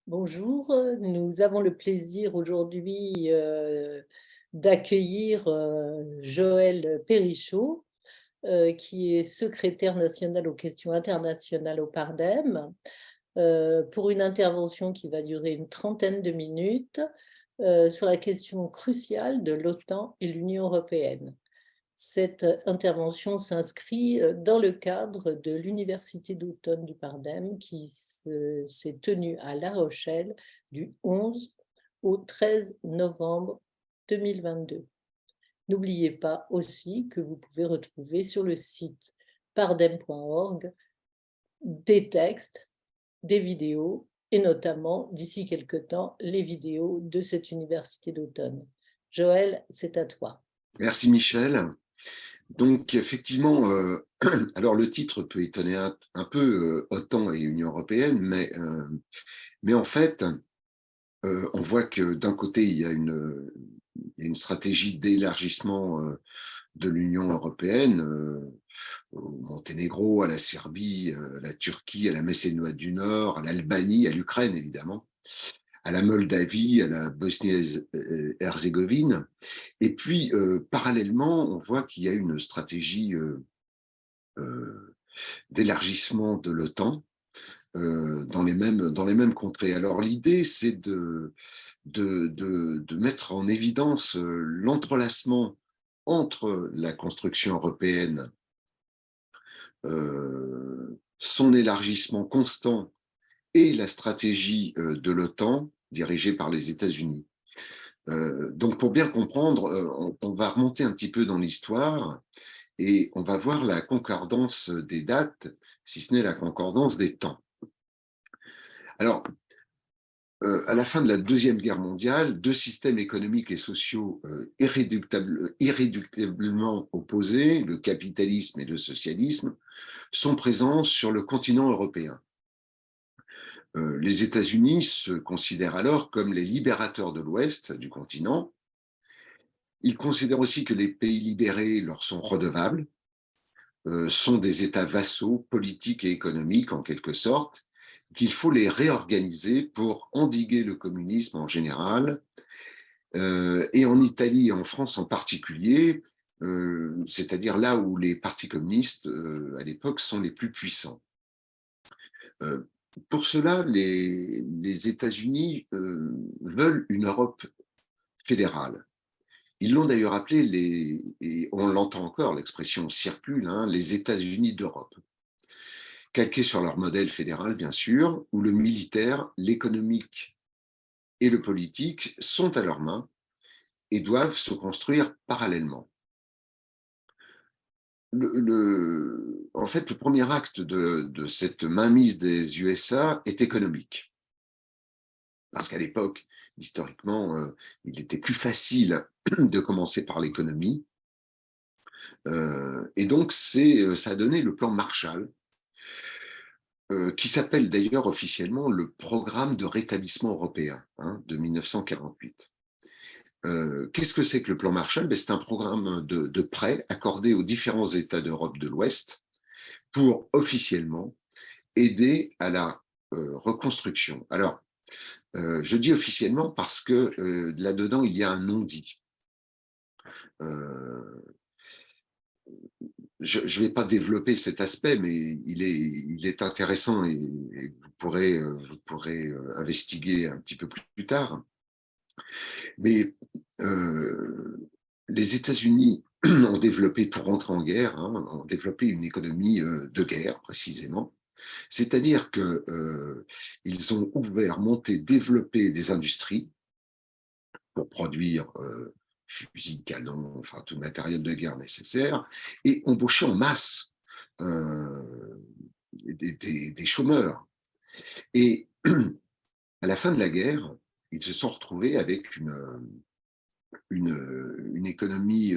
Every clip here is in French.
Bonjour, nous avons le plaisir aujourd'hui d'accueillir Joël Périchaud, qui est secrétaire national aux questions internationales au Pardem, pour une intervention qui va durer une trentaine de minutes sur la question cruciale de l'OTAN et l'Union européenne. Cette intervention s'inscrit dans le cadre de l'Université d'automne du Pardem qui s'est tenue à La Rochelle du 11 au 13 novembre 2022. N'oubliez pas aussi que vous pouvez retrouver sur le site pardem.org des textes, des vidéos et notamment, d'ici quelque temps, les vidéos de cette université d'automne. Joël, c'est à toi. Merci Michel. Donc effectivement, alors le titre peut étonner un peu, OTAN et Union européenne, mais en fait, on voit que d'un côté, il y a une stratégie d'élargissement de l'Union européenne, au Monténégro, à la Serbie, à la Turquie, à la Macédoine du Nord, à l'Albanie, à l'Ukraine évidemment, à la Moldavie, à la Bosnie-Herzégovine. Et puis, parallèlement, on voit qu'il y a une stratégie euh, d'élargissement de l'OTAN dans les mêmes contrées. Alors, l'idée, c'est de mettre en évidence l'entrelacement entre la construction européenne, son élargissement constant et la stratégie de l'OTAN dirigée par les États-Unis. Donc, pour bien comprendre, on va remonter un petit peu dans l'histoire et on va voir la concordance des dates, si ce n'est la concordance des temps. Alors, à la fin de la Deuxième Guerre mondiale, deux systèmes économiques et sociaux irréductablement opposés, le capitalisme et le socialisme, sont présents sur le continent européen. Les États-Unis se considèrent alors comme les libérateurs de l'Ouest du continent. Ils considèrent aussi que les pays libérés leur sont redevables, sont des États vassaux politiques et économiques en quelque sorte, qu'il faut les réorganiser pour endiguer le communisme en général, et en Italie et en France en particulier, c'est-à-dire là où les partis communistes à l'époque sont les plus puissants. Euh, pour cela, les États-Unis veulent une Europe fédérale. Ils l'ont d'ailleurs appelé, et on l'entend encore, l'expression circule, hein, les États-Unis d'Europe, calqués sur leur modèle fédéral, bien sûr, où le militaire, l'économique et le politique sont à leurs mains et doivent se construire parallèlement. En fait, le premier acte de cette mainmise des USA est économique. Parce qu'à l'époque, historiquement, il était plus facile de commencer par l'économie. Et donc, ça a donné le plan Marshall, qui s'appelle d'ailleurs officiellement le Programme de rétablissement européen, hein, de 1948. Qu'est-ce que c'est que le plan Marshall? C'est un programme de prêts accordé aux différents États d'Europe de l'Ouest pour officiellement aider à la reconstruction. Alors, je dis officiellement parce que là-dedans, il y a un non-dit. Euh, je ne vais pas développer cet aspect, mais il est intéressant et vous pourrez investiguer un petit peu plus tard. Mais les États-Unis ont développé, pour rentrer en guerre, hein, ont développé une économie de guerre, précisément. C'est-à-dire qu'ils ont ouvert, monté, développé des industries pour produire fusils, canons, enfin tout le matériel de guerre nécessaire, et embauché en masse euh, des chômeurs. Et à la fin de la guerre, ils se sont retrouvés avec une économie,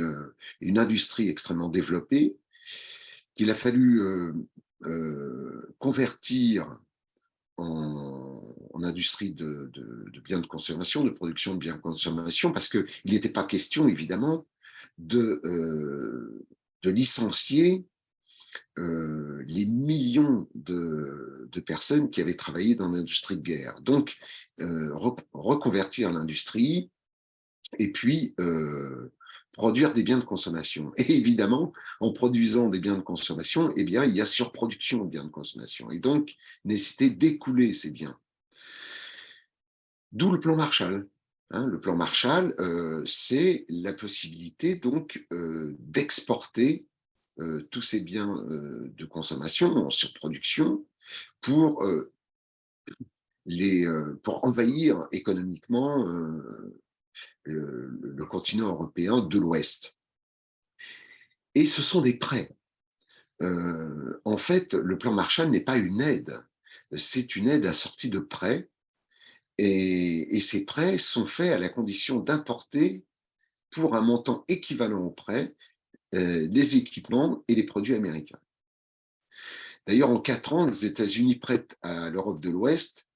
une industrie extrêmement développée qu'il a fallu convertir en industrie de biens de consommation, de production de biens de consommation, parce qu'il n'était pas question, évidemment, de licencier les millions de personnes qui avaient travaillé dans l'industrie de guerre. Donc, reconvertir l'industrie et puis produire des biens de consommation. Et évidemment, en produisant des biens de consommation, eh bien, il y a surproduction de biens de consommation. Et donc, nécessité d'écouler ces biens. D'où le plan Marshall. Le plan Marshall, c'est la possibilité donc d'exporter tous ces biens de consommation en surproduction pour, pour envahir économiquement le continent européen de l'Ouest. Et ce sont des prêts. En fait, le plan Marshall n'est pas une aide, c'est une aide assortie de prêts. Et ces prêts sont faits à la condition d'importer pour un montant équivalent au prêt les équipements et les produits américains. D'ailleurs, en 4 ans, les États-Unis prêtent à l'Europe de l'Ouest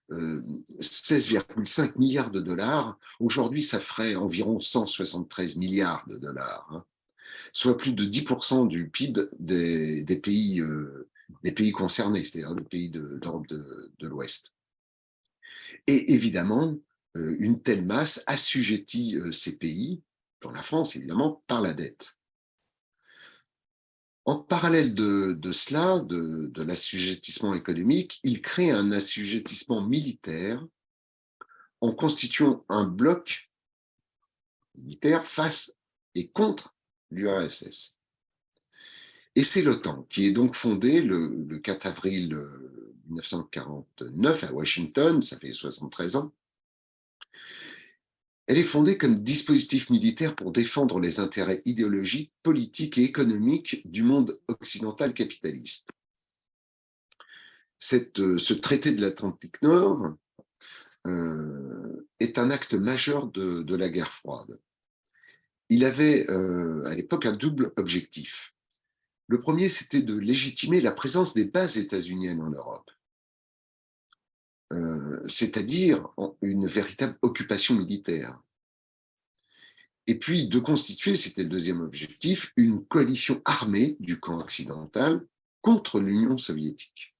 16,5 milliards de dollars. Aujourd'hui, ça ferait environ 173 milliards de dollars, soit plus de 10% du PIB des pays concernés, c'est-à-dire des pays d'Europe de l'Ouest. Et évidemment, une telle masse assujettit ces pays, dont la France évidemment, par la dette. En parallèle de cela, de l'assujettissement économique, il crée un assujettissement militaire en constituant un bloc militaire face et contre l'URSS. Et c'est l'OTAN qui est donc fondée le 4 avril 1949 à Washington, ça fait 73 ans. Elle est fondée comme dispositif militaire pour défendre les intérêts idéologiques, politiques et économiques du monde occidental capitaliste. Ce traité de l'Atlantique Nord est un acte majeur de la guerre froide. Il avait à l'époque un double objectif. Le premier, c'était de légitimer la présence des bases états-uniennes en Europe, c'est-à-dire une véritable occupation militaire. Et puis de constituer, c'était le deuxième objectif, une coalition armée du camp occidental contre l'Union soviétique.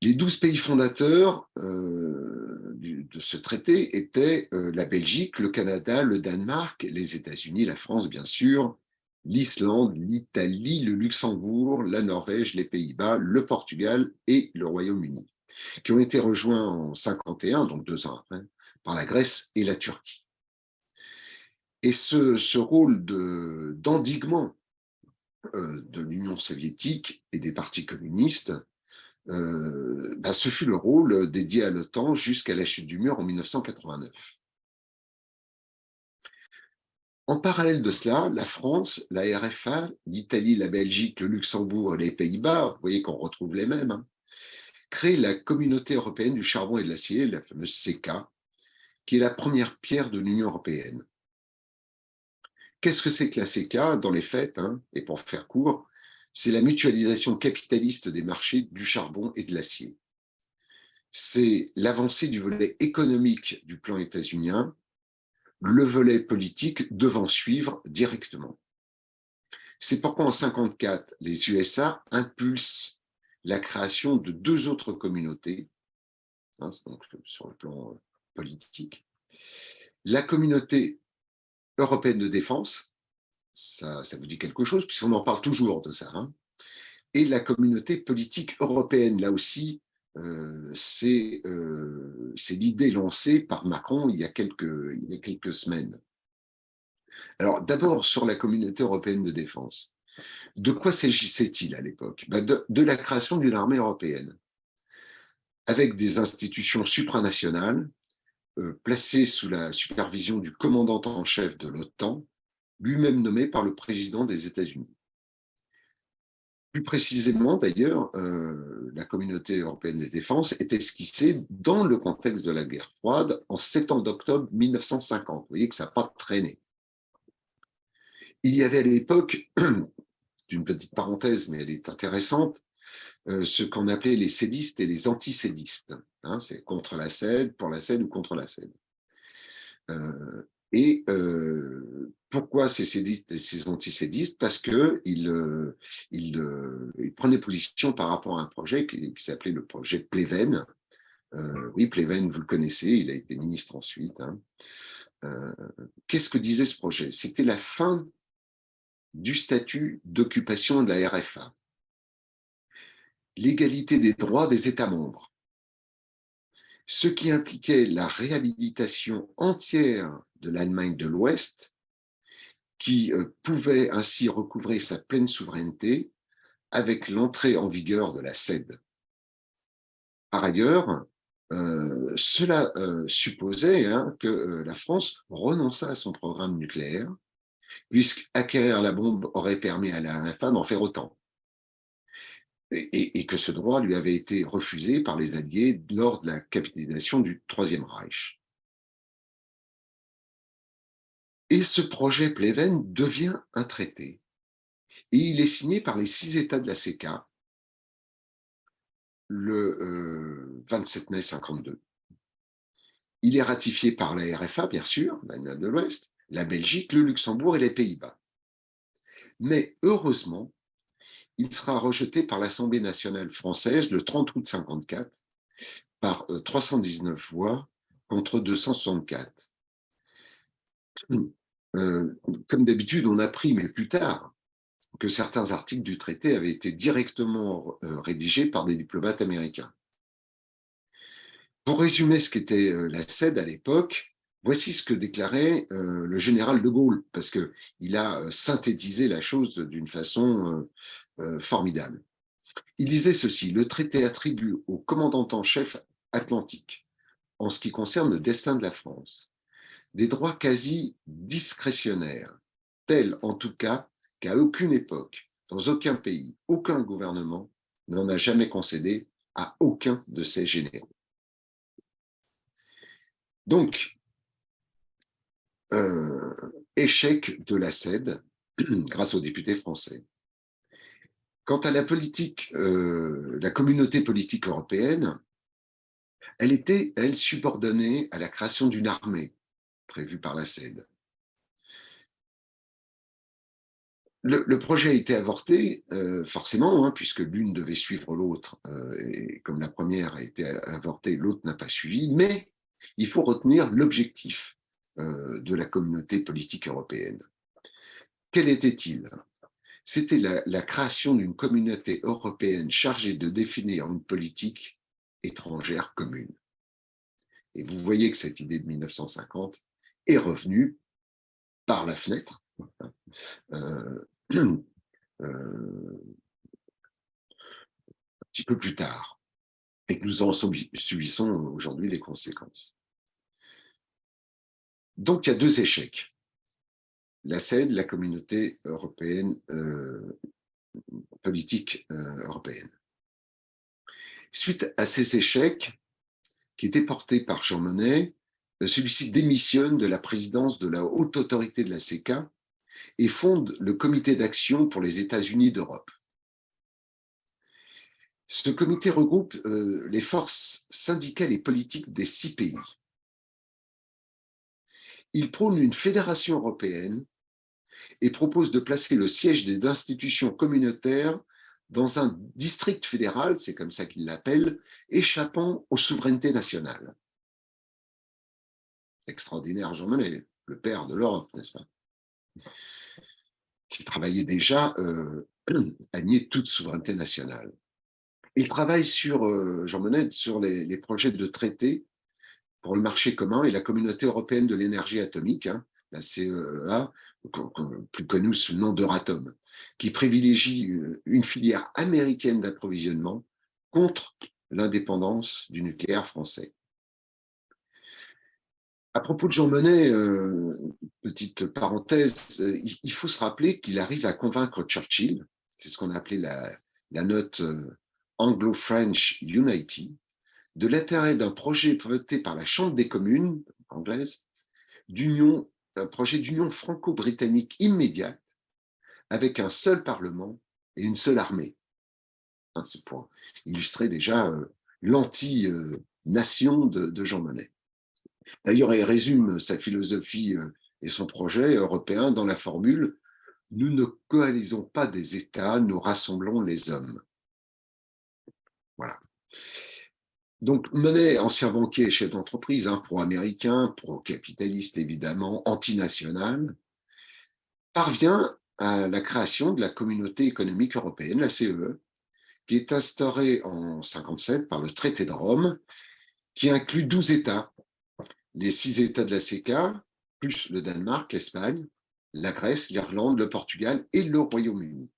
Les 12 pays fondateurs de ce traité étaient la Belgique, le Canada, le Danemark, les États-Unis, la France, bien sûr, l'Islande, l'Italie, le Luxembourg, la Norvège, les Pays-Bas, le Portugal et le Royaume-Uni, qui ont été rejoints en 1951, donc 2 ans après, par la Grèce et la Turquie. Et ce rôle d'endiguement de l'Union soviétique et des partis communistes, ce fut le rôle dédié à l'OTAN jusqu'à la chute du mur en 1989. En parallèle de cela, la France, la RFA, l'Italie, la Belgique, le Luxembourg et les Pays-Bas, vous voyez qu'on retrouve les mêmes, créent la Communauté européenne du charbon et de l'acier, la fameuse CECA, qui est la première pierre de l'Union européenne. Qu'est-ce que c'est que la CECA dans les faits, et pour faire court, c'est la mutualisation capitaliste des marchés du charbon et de l'acier. C'est l'avancée du volet économique du plan états-unien, le volet politique devant suivre directement. C'est pourquoi en 1954, les USA impulsent la création de 2 autres communautés, donc sur le plan politique. La communauté européenne de défense, ça vous dit quelque chose, puisqu'on en parle toujours de ça, et la communauté politique européenne, là aussi, c'est l'idée lancée par Macron il y a quelques semaines. Alors, d'abord, sur la communauté européenne de défense. De quoi s'agissait-il à l'époque? De la création d'une armée européenne, avec des institutions supranationales, placées sous la supervision du commandant en chef de l'OTAN, lui-même nommé par le président des États-Unis. Plus précisément, d'ailleurs, la communauté européenne de défense est esquissée dans le contexte de la guerre froide en septembre octobre 1950. Vous voyez que ça n'a pas traîné. Il y avait à l'époque, une petite parenthèse, mais elle est intéressante, ce qu'on appelait les cédistes et les antisédistes. C'est contre la Cède, pour la Cède ou contre la Cède. Et pourquoi ces sédistes et ces antisédistes? Parce qu'ils prenaient position par rapport à un projet qui s'appelait le projet Pleven. Oui, Pleven, vous le connaissez, il a été ministre ensuite. Hein. Qu'est-ce que disait ce projet? C'était la fin du statut d'occupation de la RFA, l'égalité des droits des États membres, ce qui impliquait la réhabilitation entière de l'Allemagne de l'Ouest, qui pouvait ainsi recouvrer sa pleine souveraineté avec l'entrée en vigueur de la CED. Par ailleurs, cela supposait que la France renonçât à son programme nucléaire, puisqu'acquérir la bombe aurait permis à la RFA d'en faire autant. Et que ce droit lui avait été refusé par les Alliés lors de la capitulation du Troisième Reich. Et ce projet Pleven devient un traité. Et il est signé par les 6 États de la CECA le 27 mai 1952. Il est ratifié par la RFA, bien sûr, l'Allemagne de l'Ouest, la Belgique, le Luxembourg et les Pays-Bas. Mais heureusement, il sera rejeté par l'Assemblée nationale française le 30 août 1954 par 319 voix contre 264. Comme d'habitude, on a appris, mais plus tard, que certains articles du traité avaient été directement rédigés par des diplomates américains. Pour résumer ce qu'était la CED à l'époque, voici ce que déclarait le général de Gaulle, parce qu'il a synthétisé la chose d'une façon formidable. Il disait ceci: le traité attribue au commandant en chef atlantique, en ce qui concerne le destin de la France, des droits quasi discrétionnaires, tels en tout cas qu'à aucune époque, dans aucun pays, aucun gouvernement n'en a jamais concédé à aucun de ses généraux. Donc, échec de la CED grâce aux députés français. Quant à la politique, la communauté politique européenne, elle était, elle, subordonnée à la création d'une armée prévue par la CED. Le projet a été avorté, forcément, hein, puisque l'une devait suivre l'autre, et comme la première a été avortée, l'autre n'a pas suivi, mais il faut retenir l'objectif de la communauté politique européenne. Quel était-il? C'était la création d'une communauté européenne chargée de définir une politique étrangère commune. Et vous voyez que cette idée de 1950 est revenue par la fenêtre un petit peu plus tard, et que nous en subissons aujourd'hui les conséquences. Donc il y a 2 échecs. La CED, la communauté européenne, politique européenne. Suite à ces échecs, qui était porté par Jean Monnet, celui-ci démissionne de la présidence de la haute autorité de la CECA et fonde le Comité d'action pour les États-Unis d'Europe. Ce comité regroupe les forces syndicales et politiques des 6 pays. Il prône une fédération européenne et propose de placer le siège des institutions communautaires dans un district fédéral, c'est comme ça qu'il l'appelle, échappant aux souverainetés nationales. Extraordinaire, Jean Monnet, le père de l'Europe, n'est-ce pas? Qui travaillait déjà à nier toute souveraineté nationale. Il travaille Jean Monnet, sur les projets de traité pour le marché commun et la communauté européenne de l'énergie atomique, hein, la CEA, plus connue sous le nom d'Euratom, qui privilégie une filière américaine d'approvisionnement contre l'indépendance du nucléaire français. À propos de Jean Monnet, petite parenthèse, il faut se rappeler qu'il arrive à convaincre Churchill, c'est ce qu'on a appelé la note Anglo-French Unity, de l'intérêt d'un projet voté par la Chambre des communes anglaise, un projet d'union franco-britannique immédiate avec un seul parlement et une seule armée. Hein, c'est pour illustrer déjà l'anti-nation de Jean Monnet. D'ailleurs, il résume sa philosophie et son projet européen dans la formule « Nous ne coalisons pas des États, nous rassemblons les hommes ». Voilà. Donc Monnet, ancien banquier et chef d'entreprise, pro-américain, pro-capitaliste évidemment, antinational, parvient à la création de la Communauté économique européenne, la CEE, qui est instaurée en 1957 par le traité de Rome, qui inclut 12 États, les 6 États de la CECA, plus le Danemark, l'Espagne, la Grèce, l'Irlande, le Portugal et le Royaume-Uni.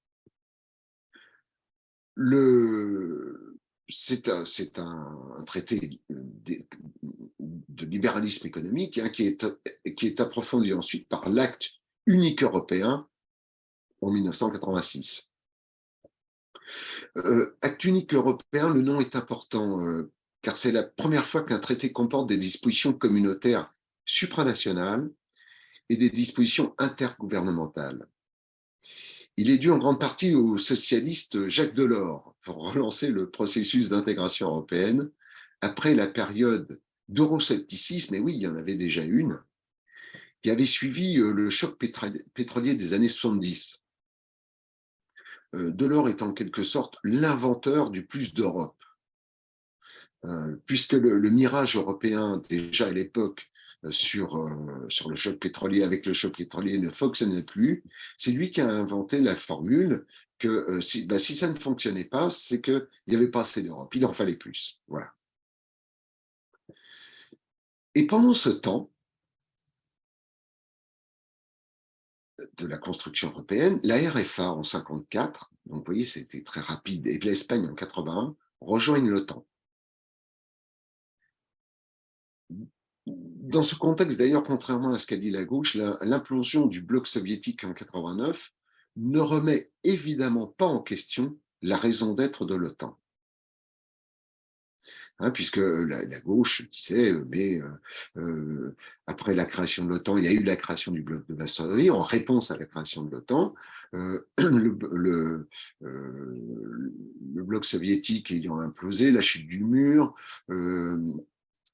C'est un traité de libéralisme économique qui est approfondi ensuite par l'acte unique européen en 1986. Acte unique européen, le nom est important car c'est la première fois qu'un traité comporte des dispositions communautaires supranationales et des dispositions intergouvernementales. Il est dû en grande partie au socialiste Jacques Delors pour relancer le processus d'intégration européenne après la période d'euroscepticisme, et oui, il y en avait déjà une, qui avait suivi le choc pétrolier des années 70. Delors est en quelque sorte l'inventeur du plus d'Europe, puisque le mirage européen, déjà à l'époque, sur le choc pétrolier, avec le choc pétrolier, ne fonctionnait plus. C'est lui qui a inventé la formule que si ça ne fonctionnait pas, c'est qu'il n'y avait pas assez d'Europe, il en fallait plus. Voilà. Et pendant ce temps de la construction européenne, la RFA en 1954, donc vous voyez, c'était très rapide, et l'Espagne en 1981, rejoignent l'OTAN. Dans ce contexte, d'ailleurs, contrairement à ce qu'a dit la gauche, l'implosion du bloc soviétique en 1989 ne remet évidemment pas en question la raison d'être de l'OTAN. Puisque la gauche disait, après la création de l'OTAN, il y a eu la création du bloc de Varsovie, en réponse à la création de l'OTAN, le bloc soviétique ayant implosé, la chute du mur,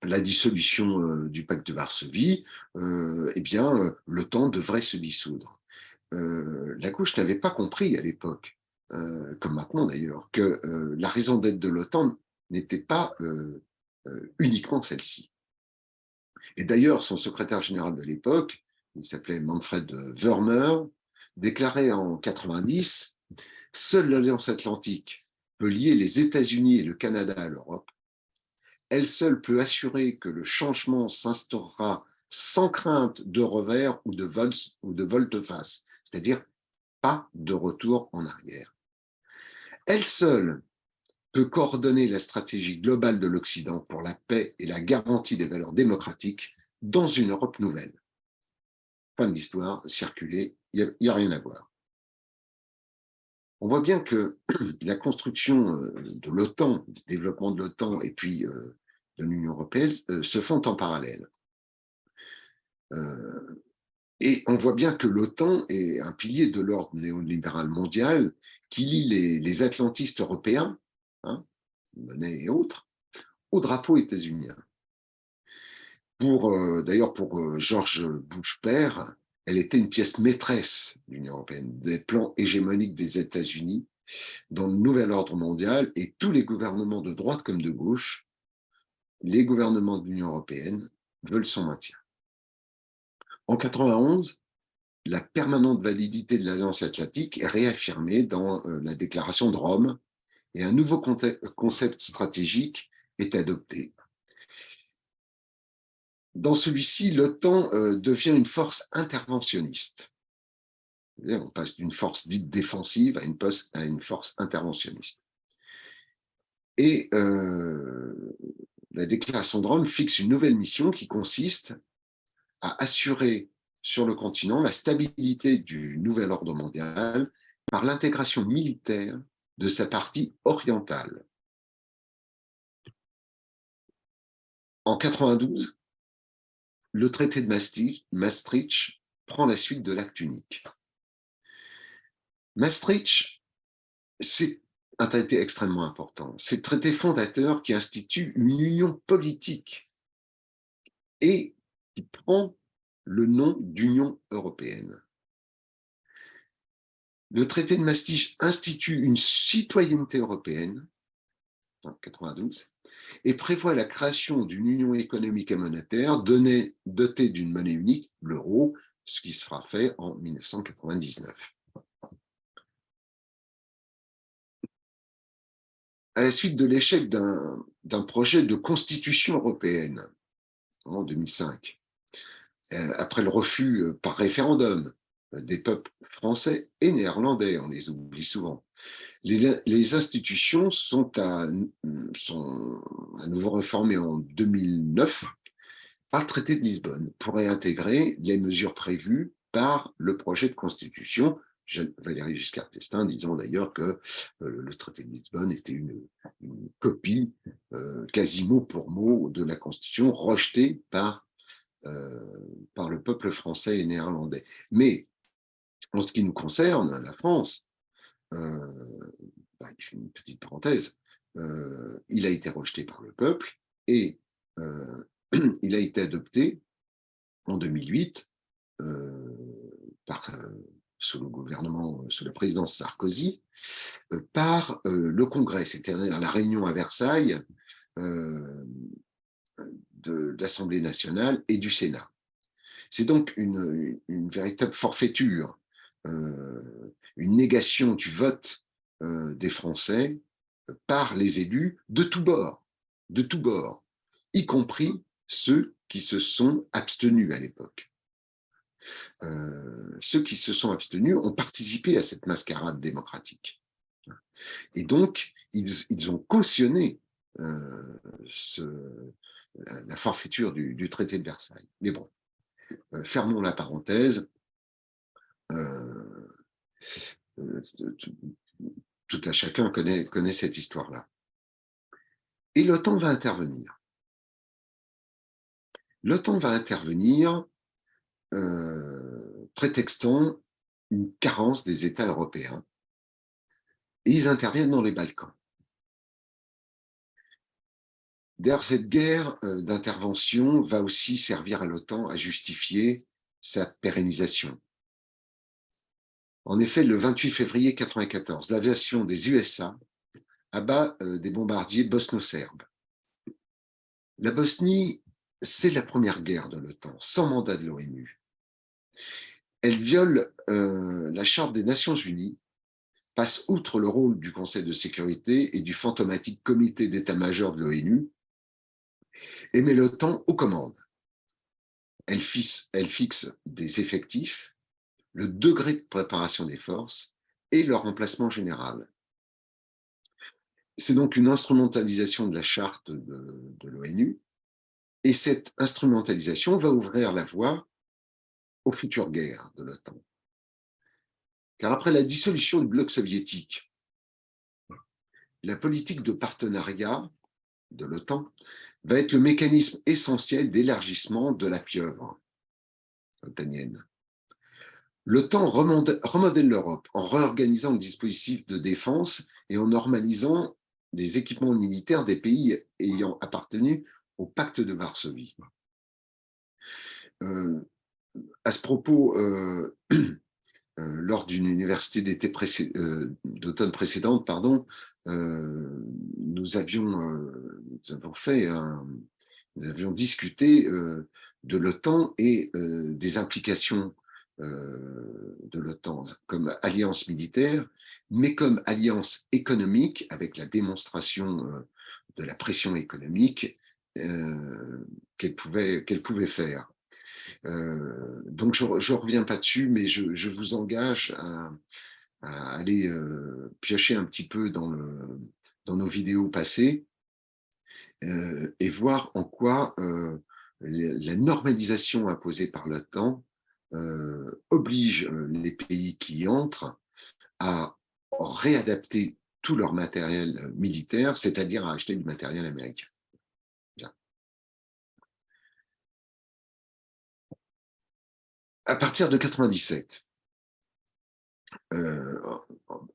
la dissolution du pacte de Varsovie, l'OTAN devrait se dissoudre. La gauche n'avait pas compris à l'époque, comme maintenant d'ailleurs, que la raison d'être de l'OTAN n'était pas uniquement celle-ci. Et d'ailleurs, son secrétaire général de l'époque, il s'appelait Manfred Wörmer, déclarait en 90 « Seule l'Alliance Atlantique peut lier les États-Unis et le Canada à l'Europe. Elle seule peut assurer que le changement s'instaurera sans crainte de revers ou de volte-face, c'est-à-dire pas de retour en arrière. Elle seule peut coordonner la stratégie globale de l'Occident pour la paix et la garantie des valeurs démocratiques dans une Europe nouvelle. » Fin de l'histoire, circuler, il n'y a rien à voir. On voit bien que la construction de l'OTAN, le développement de l'OTAN et puis de l'Union européenne se font en parallèle. Et on voit bien que l'OTAN est un pilier de l'ordre néolibéral mondial qui lie les atlantistes européens, Monnet et autres, au drapeau états-unien. D'ailleurs, pour George Bush père, elle était une pièce maîtresse de l'Union européenne, des plans hégémoniques des États-Unis dans le nouvel ordre mondial, et tous les gouvernements de droite comme de gauche, les gouvernements de l'Union européenne veulent son maintien. En 1991, la permanente validité de l'Alliance atlantique est réaffirmée dans la déclaration de Rome et un nouveau concept stratégique est adopté. Dans celui-ci, l'OTAN devient une force interventionniste. On passe d'une force dite défensive à une force interventionniste. Et la déclaration de Rome fixe une nouvelle mission qui consiste à assurer sur le continent la stabilité du nouvel ordre mondial par l'intégration militaire de sa partie orientale. En 1992, le traité de Maastricht prend la suite de l'acte unique. Maastricht, c'est un traité extrêmement important. C'est le traité fondateur qui institue une union politique et qui prend le nom d'Union européenne. Le traité de Maastricht institue une citoyenneté européenne, en 92, et prévoit la création d'une union économique et monétaire dotée d'une monnaie unique, l'euro, ce qui sera fait en 1999. À la suite de l'échec d'un projet de constitution européenne en 2005, après le refus par référendum des peuples français et néerlandais, on les oublie souvent, les institutions sont à nouveau réformées en 2009 par le traité de Lisbonne pour réintégrer les mesures prévues par le projet de constitution. Valéry Giscard d'Estaing disant d'ailleurs que le traité de Lisbonne était une copie quasi mot pour mot de la constitution rejetée par le peuple français et néerlandais. Mais en ce qui nous concerne, la France, une petite parenthèse, il a été rejeté par le peuple et il a été adopté en 2008 sous le gouvernement, sous la présidence Sarkozy, par le Congrès, c'est-à-dire la réunion à Versailles de l'Assemblée nationale et du Sénat. C'est donc une véritable forfaiture, une négation du vote des Français par les élus de tous bords, y compris ceux qui se sont abstenus à l'époque. Ceux qui se sont abstenus ont participé à cette mascarade démocratique. Et donc, ils ont cautionné la forfaiture du traité de Versailles. Mais bon, fermons la parenthèse. Tout à chacun connaît cette histoire-là. Et l'OTAN va intervenir. L'OTAN va intervenir prétextant une carence des États européens. Et ils interviennent dans les Balkans. D'ailleurs, cette guerre d'intervention va aussi servir à l'OTAN à justifier sa pérennisation. En effet, le 28 février 1994, l'aviation des USA abat des bombardiers bosno-serbes. La Bosnie, c'est la première guerre de l'OTAN, sans mandat de l'ONU. Elle viole la Charte des Nations Unies, passe outre le rôle du Conseil de sécurité et du fantomatique comité d'état-major de l'ONU, et met l'OTAN aux commandes. Elle fixe des effectifs, le degré de préparation des forces et leur emplacement général. C'est donc une instrumentalisation de la charte de l'ONU, et cette instrumentalisation va ouvrir la voie aux futures guerres de l'OTAN. Car après la dissolution du bloc soviétique, la politique de partenariat de l'OTAN va être le mécanisme essentiel d'élargissement de la pieuvre otanienne. L'OTAN remodèle l'Europe en réorganisant le dispositif de défense et en normalisant des équipements militaires des pays ayant appartenu au pacte de Varsovie. À ce propos, lors d'une université d'été d'automne précédente, nous avions discuté de l'OTAN et des implications de l'OTAN comme alliance militaire, mais comme alliance économique, avec la démonstration de la pression économique qu'elle pouvait faire. Donc je ne reviens pas dessus, mais je vous engage à aller piocher un petit peu dans nos vidéos passées et voir en quoi la normalisation imposée par l'OTAN oblige les pays qui y entrent à réadapter tout leur matériel militaire, c'est-à-dire à acheter du matériel américain. Bien. À partir de 1997,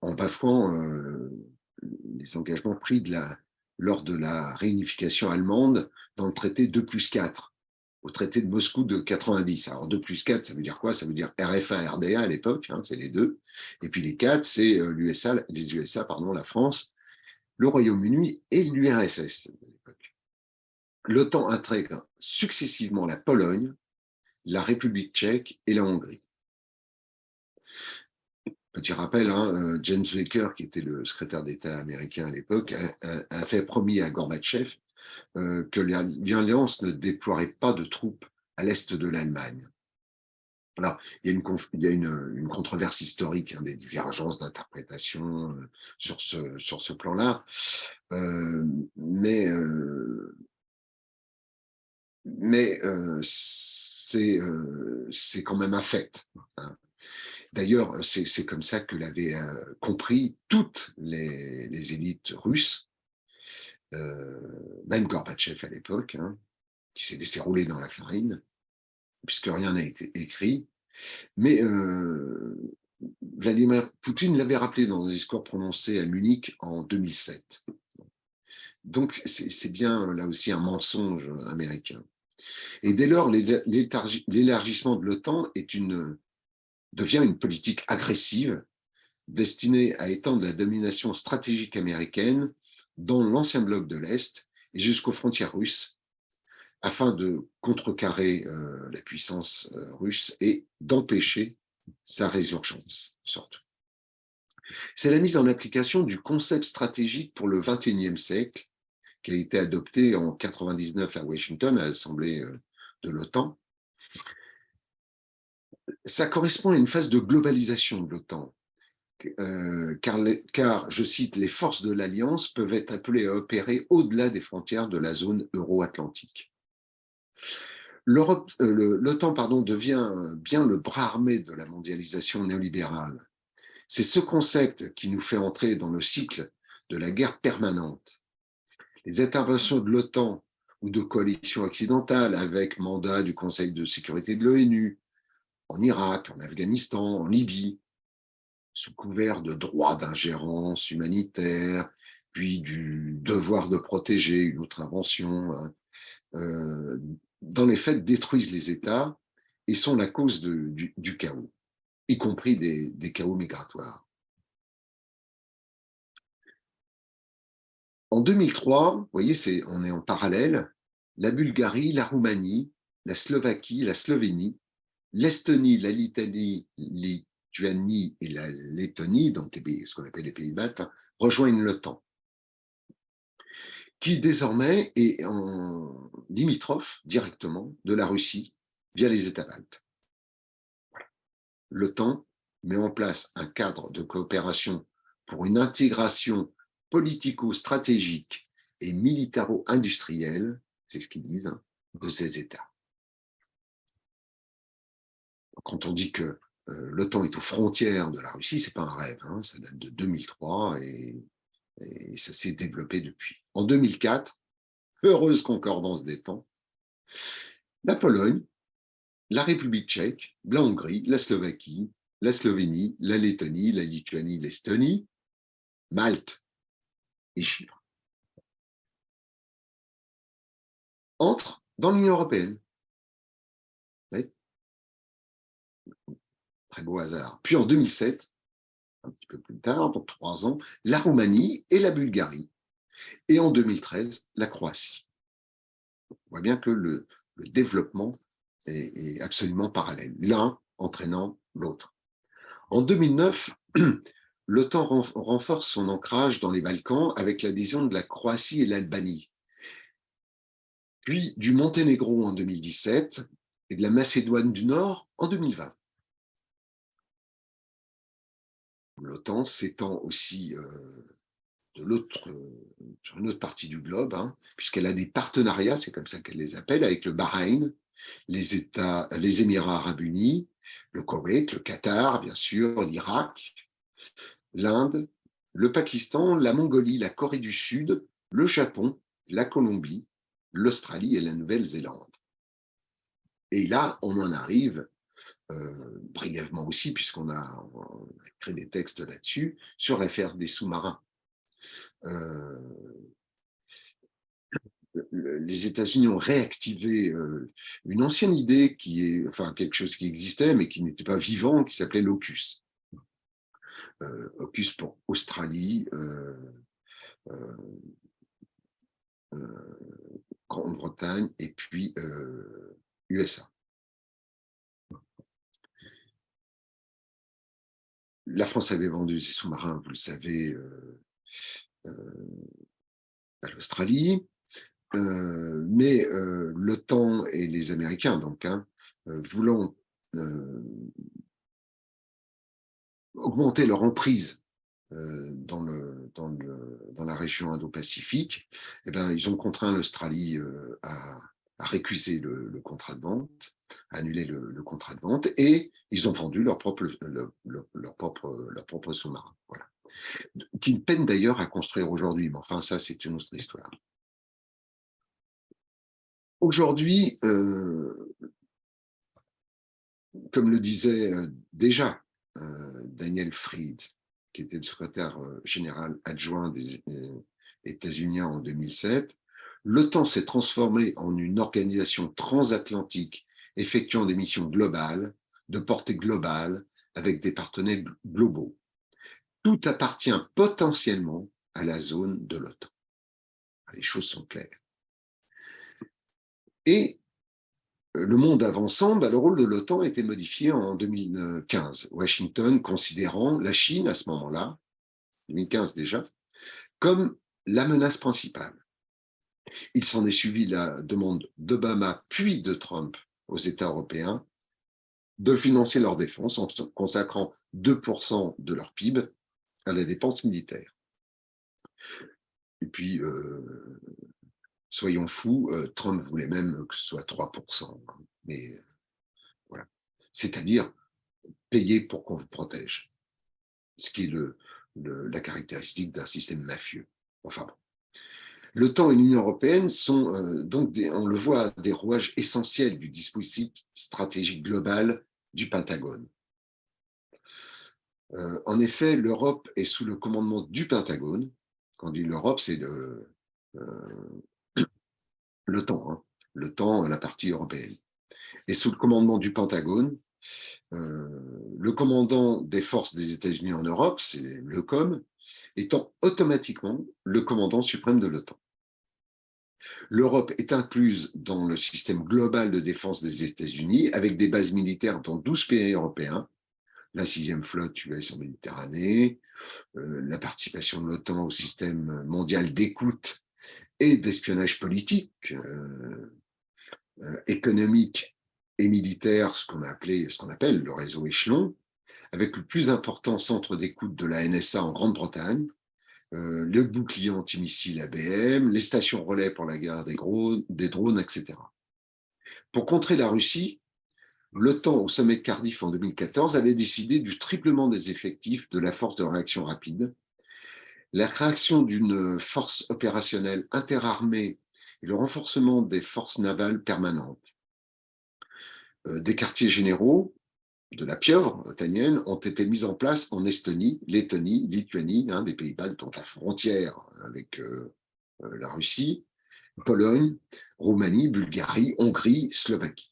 en bafouant les engagements pris lors de la réunification allemande dans le traité 2+4, au traité de Moscou de 90. Alors 2 plus 4, ça veut dire quoi? Ça veut dire RFA, RDA à l'époque, hein, c'est les deux. Et puis les 4, c'est les USA, pardon, la France, le Royaume-Uni et l'URSS à l'époque. L'OTAN intègre successivement la Pologne, la République tchèque et la Hongrie. Petit rappel, hein, James Baker, qui était le secrétaire d'État américain à l'époque, a fait promis à Gorbatchev que l'Alliance ne déploierait pas de troupes à l'est de l'Allemagne. Alors, il y a une controverse historique, hein, des divergences d'interprétation sur ce plan-là, mais c'est quand même un fait. Hein. D'ailleurs, c'est comme ça que l'avaient compris toutes les élites russes, même Gorbatchev à l'époque, hein, qui s'est laissé rouler dans la farine, puisque rien n'a été écrit. Mais Vladimir Poutine l'avait rappelé dans un discours prononcé à Munich en 2007. Donc, c'est bien là aussi un mensonge américain. Et dès lors, l'élargissement de l'OTAN devient une politique agressive destinée à étendre la domination stratégique américaine dans l'ancien bloc de l'Est et jusqu'aux frontières russes, afin de contrecarrer la puissance russe et d'empêcher sa résurgence, surtout. C'est la mise en application du concept stratégique pour le XXIe siècle, qui a été adopté en 1999 à Washington, à l'Assemblée de l'OTAN. Ça correspond à une phase de globalisation de l'OTAN, car, je cite, les forces de l'Alliance peuvent être appelées à opérer au-delà des frontières de la zone euro-atlantique. L'OTAN devient bien le bras armé de la mondialisation néolibérale. C'est ce concept qui nous fait entrer dans le cycle de la guerre permanente. Les interventions de l'OTAN ou de coalitions occidentales avec mandat du Conseil de sécurité de l'ONU, en Irak, en Afghanistan, en Libye, sous couvert de droit d'ingérence humanitaire, puis du devoir de protéger une autre invention, dans les faits, détruisent les États et sont la cause du chaos, y compris des chaos migratoires. En 2003, vous voyez, on est en parallèle, la Bulgarie, la Roumanie, la Slovaquie, la Slovénie, l'Estonie, la Lituanie et la Lettonie, donc ce qu'on appelle les pays baltes, rejoignent l'OTAN, qui désormais est en limitrophe directement de la Russie via les États baltes. Voilà. L'OTAN met en place un cadre de coopération pour une intégration politico-stratégique et militaro-industrielle, c'est ce qu'ils disent, hein, de ces États. Quand on dit que l'OTAN est aux frontières de la Russie, c'est pas un rêve, hein, ça date de 2003 et ça s'est développé depuis. En 2004, heureuse concordance des temps, la Pologne, la République tchèque, la Hongrie, la Slovaquie, la Slovénie, la Lettonie, la Lituanie, l'Estonie, Malte et Chypre entrent dans l'Union européenne. Très beau hasard. Puis en 2007, un petit peu plus tard, donc 3 ans, la Roumanie et la Bulgarie. Et en 2013, la Croatie. On voit bien que le développement est absolument parallèle, l'un entraînant l'autre. En 2009, l'OTAN renforce son ancrage dans les Balkans avec l'adhésion de la Croatie et l'Albanie, puis du Monténégro en 2017 et de la Macédoine du Nord en 2020. L'OTAN s'étend aussi sur une autre partie du globe, hein, puisqu'elle a des partenariats, c'est comme ça qu'elle les appelle, avec le Bahreïn, les Émirats arabes unis, le Koweït, le Qatar, bien sûr, l'Irak, l'Inde, le Pakistan, la Mongolie, la Corée du Sud, le Japon, la Colombie, l'Australie et la Nouvelle-Zélande. Et là, on en arrive brièvement aussi, puisqu'on a écrit des textes là-dessus, sur l'affaire des sous-marins. les États-Unis ont réactivé une ancienne idée enfin quelque chose qui existait mais qui n'était pas vivant, qui s'appelait l'AUKUS. AUKUS pour Australie, Grande-Bretagne et puis USA. La France avait vendu ses sous-marins, vous le savez, à l'Australie, mais l'OTAN et les Américains, donc, voulant augmenter leur emprise dans la région Indo-Pacifique, eh ben, ils ont contraint l'Australie à récuser le contrat de vente, à annuler le contrat de vente, et ils ont vendu leur propre sous-marin. Voilà. Qui peinent d'ailleurs à construire aujourd'hui, mais enfin ça c'est une autre histoire. Aujourd'hui, comme le disait déjà Daniel Fried, qui était le secrétaire général adjoint des États-Unis en 2007, l'OTAN s'est transformée en une organisation transatlantique effectuant des missions globales, de portée globale, avec des partenaires globaux. Tout appartient potentiellement à la zone de l'OTAN. Les choses sont claires. Et le monde avançant, le rôle de l'OTAN a été modifié en 2015. Washington considérant la Chine à ce moment-là, 2015 déjà, comme la menace principale. Il s'en est suivi la demande d'Obama puis de Trump aux États européens de financer leur défense en consacrant 2% de leur PIB à la dépense militaire. Et puis, soyons fous, Trump voulait même que ce soit 3%. Mais voilà. C'est-à-dire payer pour qu'on vous protège. Ce qui est la caractéristique d'un système mafieux. Enfin bon. L'OTAN et l'Union européenne sont donc, on le voit, des rouages essentiels du dispositif stratégique global du Pentagone. En effet, l'Europe est sous le commandement du Pentagone. Quand on dit l'Europe, c'est l'OTAN, hein. L'OTAN, la partie européenne. Et sous le commandement du Pentagone, le commandant des forces des États-Unis en Europe, c'est l'EUCOM, étant automatiquement le commandant suprême de l'OTAN. L'Europe est incluse dans le système global de défense des États-Unis, avec des bases militaires dans 12 pays européens, la 6e flotte US en Méditerranée, la participation de l'OTAN au système mondial d'écoute et d'espionnage politique, économique et militaire, ce qu'on appelle le réseau échelon, avec le plus important centre d'écoute de la NSA en Grande-Bretagne, le bouclier antimissile ABM, les stations relais pour la guerre des drones, etc. Pour contrer la Russie, l'OTAN, au sommet de Cardiff en 2014, avait décidé du triplement des effectifs de la force de réaction rapide, la création d'une force opérationnelle interarmée et le renforcement des forces navales permanentes. Des quartiers généraux de la pieuvre otanienne ont été mis en place en Estonie, Lettonie, Lituanie, des pays baltes, donc la frontière avec la Russie, Pologne, Roumanie, Bulgarie, Hongrie, Slovaquie.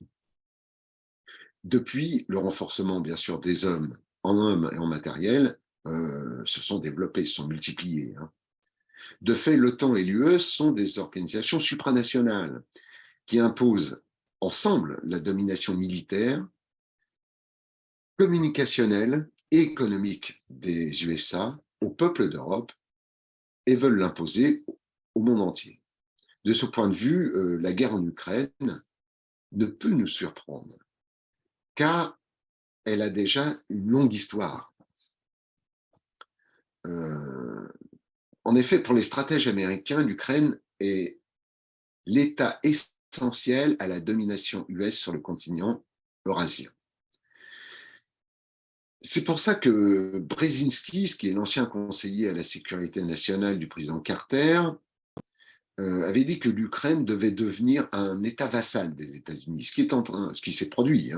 Depuis, le renforcement, bien sûr, des hommes et en matériel se sont développés, se sont multipliés. De fait, l'OTAN et l'UE sont des organisations supranationales qui imposent ensemble la domination militaire, communicationnelle et économique des USA au peuple d'Europe et veulent l'imposer au monde entier. De ce point de vue, la guerre en Ukraine ne peut nous surprendre, car elle a déjà une longue histoire. En effet, pour les stratèges américains, l'Ukraine est l'état essentiel à la domination US sur le continent eurasien. C'est pour ça que Brzezinski, qui est l'ancien conseiller à la sécurité nationale du président Carter, avait dit que l'Ukraine devait devenir un État vassal des États-Unis, ce qui s'est produit.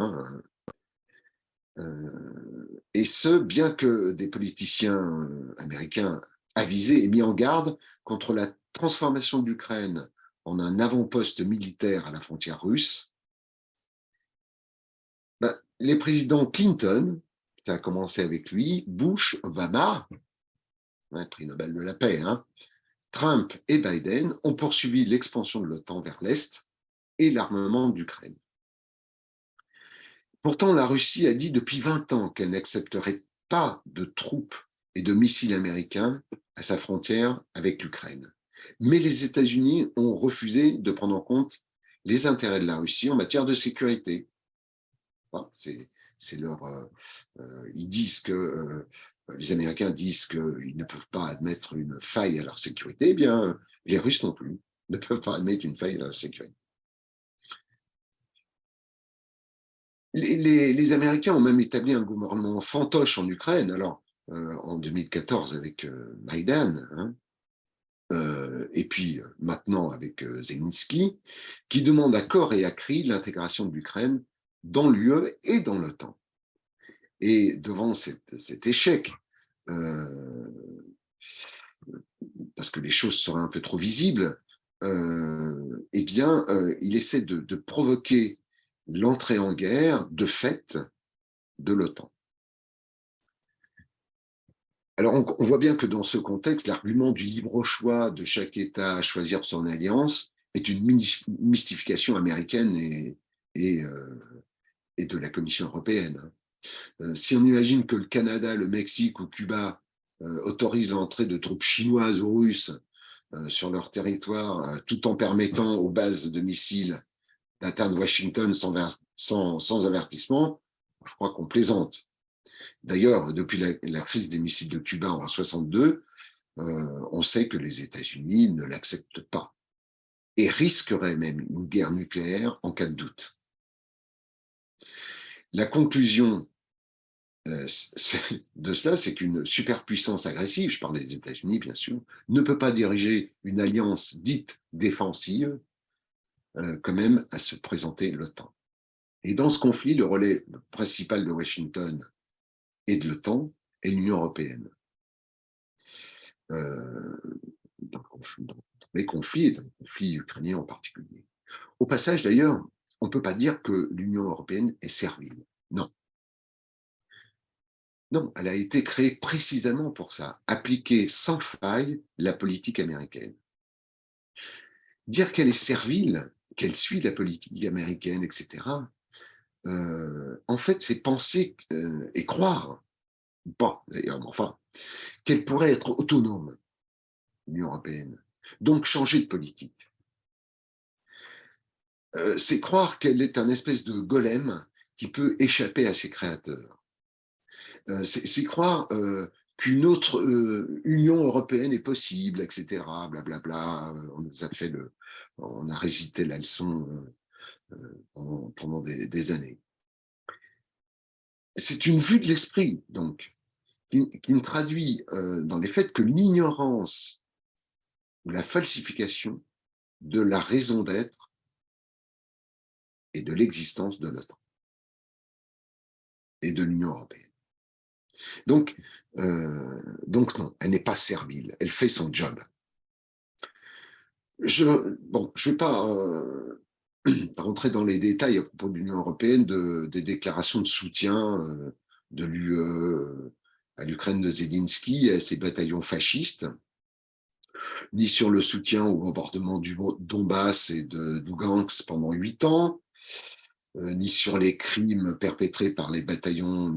Et ce, bien que des politiciens américains avisés et mis en garde contre la transformation de l'Ukraine en un avant-poste militaire à la frontière russe. Ben, les présidents Clinton, ça a commencé avec lui, Bush, Obama, prix Nobel de la paix, hein, Trump et Biden ont poursuivi l'expansion de l'OTAN vers l'Est et l'armement d'Ukraine. Pourtant, la Russie a dit depuis 20 ans qu'elle n'accepterait pas de troupes et de missiles américains à sa frontière avec l'Ukraine. Mais les États-Unis ont refusé de prendre en compte les intérêts de la Russie en matière de sécurité. C'est leur, ils disent que les Américains disent qu'ils ne peuvent pas admettre une faille à leur sécurité. Eh bien, les Russes non plus ne peuvent pas admettre une faille à leur sécurité. Les Américains ont même établi un gouvernement fantoche en Ukraine, alors en 2014 avec Biden, hein, et puis maintenant avec Zelensky, qui demande à corps et à cri l'intégration de l'Ukraine dans l'UE et dans l'OTAN. Et devant cet échec, parce que les choses seraient un peu trop visibles, eh bien, il essaie de provoquer l'entrée en guerre de fait de l'OTAN. Alors, on voit bien que dans ce contexte, l'argument du libre choix de chaque État à choisir son alliance est une mystification américaine et de la Commission européenne. Si on imagine que le Canada, le Mexique ou Cuba autorisent l'entrée de troupes chinoises ou russes sur leur territoire, tout en permettant aux bases de missiles d'atteindre Washington sans avertissement, je crois qu'on plaisante. D'ailleurs, depuis la crise des missiles de Cuba en 1962, on sait que les États-Unis ne l'acceptent pas et risqueraient même une guerre nucléaire en cas de doute. La conclusion de cela, c'est qu'une superpuissance agressive, je parle des États-Unis bien sûr, ne peut pas diriger une alliance dite défensive quand même à se présenter l'OTAN. Et dans ce conflit, le relais principal de Washington et de l'OTAN est l'Union européenne. Dans les conflits, et dans le conflit ukrainien en particulier. Au passage, d'ailleurs, on ne peut pas dire que l'Union européenne est servile. Non. Non, elle a été créée précisément pour ça, appliquer sans faille la politique américaine. Dire qu'elle est servile, qu'elle suit la politique américaine, etc., en fait, c'est penser et croire, pas d'ailleurs, enfin, qu'elle pourrait être autonome, l'Union européenne, donc changer de politique. C'est croire qu'elle est un espèce de golem qui peut échapper à ses créateurs. C'est croire qu'une autre Union européenne est possible, etc. Blablabla. On a récité la leçon pendant des années. C'est une vue de l'esprit, donc, qui me traduit dans les faits que l'ignorance ou la falsification de la raison d'être et de l'existence de l'OTAN et de l'Union européenne. Donc non, elle n'est pas servile, elle fait son job. Je ne vais pas rentrer dans les détails à propos de l'Union européenne, des déclarations de soutien de l'UE à l'Ukraine de Zelensky et à ses bataillons fascistes, ni sur le soutien au bombardement du Donbass et de Lugansk pendant 8 ans, ni sur les crimes perpétrés par les bataillons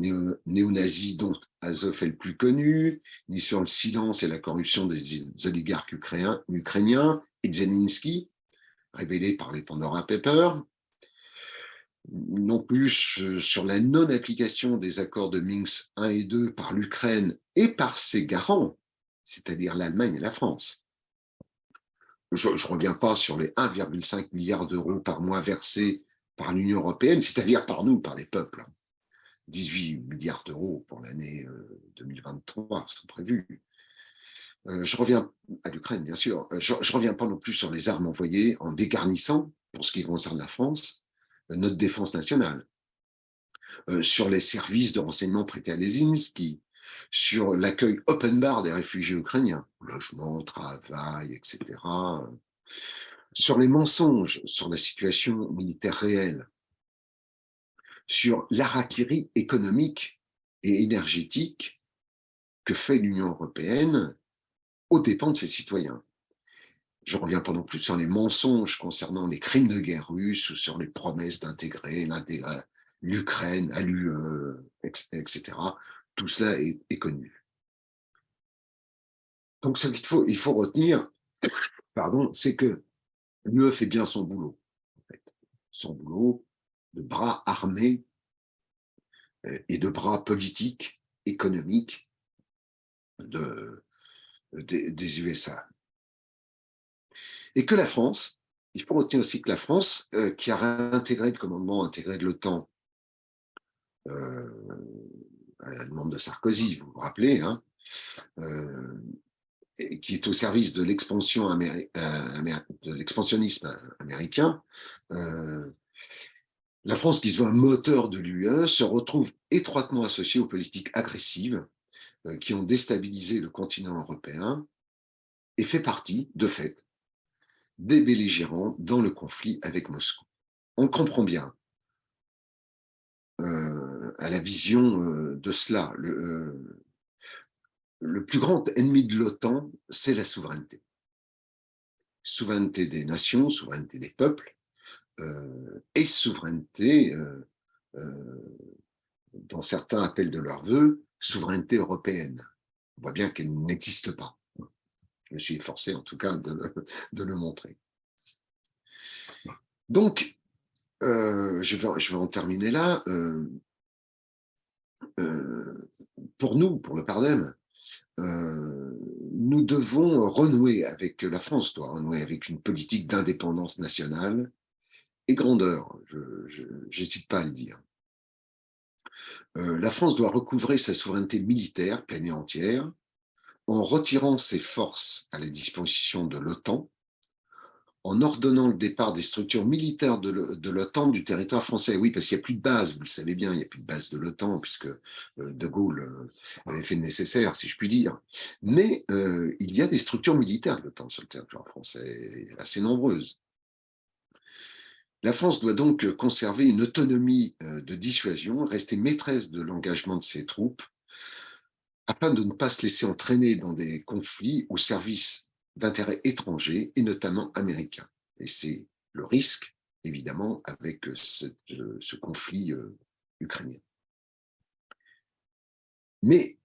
néo-nazis dont Azov est le plus connu, ni sur le silence et la corruption des oligarques ukrainiens et de Zelensky, révélés par les Pandora Papers, non plus sur la non-application des accords de Minsk 1 et 2 par l'Ukraine et par ses garants, c'est-à-dire l'Allemagne et la France. Je ne reviens pas sur les 1,5 milliard d'euros par mois versés par l'Union européenne, c'est-à-dire par nous, par les peuples. 18 milliards d'euros pour l'année 2023 sont prévus. Je reviens à l'Ukraine, bien sûr. Je ne reviens pas non plus sur les armes envoyées en dégarnissant, pour ce qui concerne la France, notre défense nationale. Sur les services de renseignement prêtés à Zelensky, sur l'accueil open bar des réfugiés ukrainiens, logement, travail, etc. sur les mensonges, sur la situation militaire réelle, sur l'harakiri économique et énergétique que fait l'Union européenne aux dépens de ses citoyens. Je ne reviens pas non plus sur les mensonges concernant les crimes de guerre russes ou sur les promesses d'intégrer l'Ukraine à l'UE, etc. Tout cela est connu. Donc, ce qu'il faut retenir, c'est que l'UE fait bien son boulot, en fait. Son boulot de bras armés et de bras politiques, économiques des USA. Et que la France, il faut retenir aussi que la France, qui a réintégré le commandement intégré de l'OTAN à la demande de Sarkozy, vous vous rappelez, hein, et qui est au service de l'expansionnisme américain, la France, qui se veut un moteur de l'UE, se retrouve étroitement associée aux politiques agressives qui ont déstabilisé le continent européen et fait partie, de fait, des belligérants dans le conflit avec Moscou. On comprend bien à la vision de cela. Le plus grand ennemi de l'OTAN, c'est la souveraineté. Souveraineté des nations, souveraineté des peuples, et souveraineté, dont certains appellent de leur vœu, souveraineté européenne. On voit bien qu'elle n'existe pas. Je me suis efforcé en tout cas de le montrer. Donc, je vais en terminer là. Pour nous, pour le Pardem, nous devons renouer avec, la France doit renouer avec une politique d'indépendance nationale et grandeur, je n'hésite pas à le dire. La France doit recouvrer sa souveraineté militaire pleine et entière en retirant ses forces à la disposition de l'OTAN, en ordonnant le départ des structures militaires de l'OTAN du territoire français. Oui, parce qu'il n'y a plus de base, vous le savez bien, il n'y a plus de base de l'OTAN, puisque De Gaulle avait fait le nécessaire, si je puis dire. Mais il y a des structures militaires de l'OTAN sur le territoire français, assez nombreuses. La France doit donc conserver une autonomie de dissuasion, rester maîtresse de l'engagement de ses troupes, afin de ne pas se laisser entraîner dans des conflits au service d'intérêts étrangers, et notamment américains. Et c'est le risque, évidemment, avec ce conflit ukrainien. Mais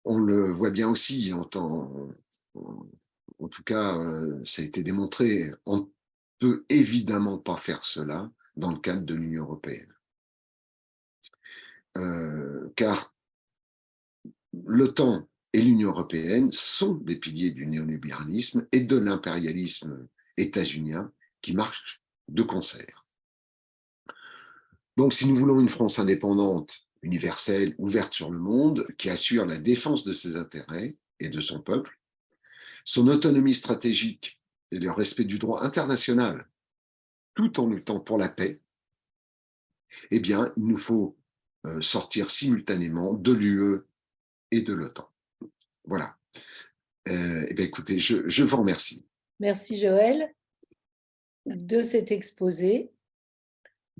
on le voit bien aussi, en tout cas, ça a été démontré, on ne peut évidemment pas faire cela dans le cadre de l'Union européenne. Car l'OTAN et l'Union européenne sont des piliers du néolibéralisme et de l'impérialisme états-unien qui marchent de concert. Donc, si nous voulons une France indépendante, universelle, ouverte sur le monde, qui assure la défense de ses intérêts et de son peuple, son autonomie stratégique et le respect du droit international, tout en luttant pour la paix, eh bien, il nous faut sortir simultanément de l'UE et de l'OTAN. Voilà. Eh bien, écoutez, je vous remercie. Merci Joël de cet exposé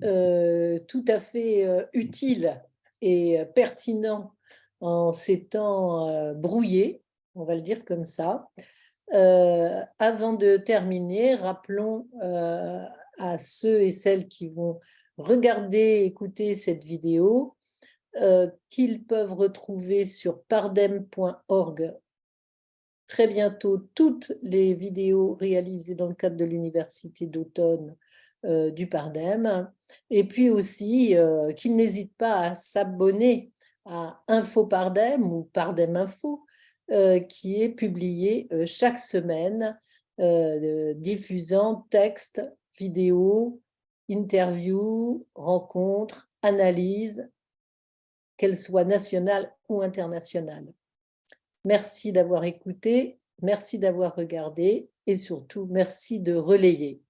tout à fait utile et pertinent en ces temps brouillés, on va le dire comme ça. Avant de terminer, rappelons à ceux et celles qui vont regarder, écouter cette vidéo, qu'ils peuvent retrouver sur pardem.org très bientôt toutes les vidéos réalisées dans le cadre de l'université d'automne du Pardem, et puis aussi qu'ils n'hésitent pas à s'abonner à Info Pardem ou Pardem Info, qui est publié chaque semaine, diffusant textes, vidéos, interviews, rencontres, analyses, qu'elles soient nationales ou internationales. Merci d'avoir écouté, merci d'avoir regardé et surtout merci de relayer.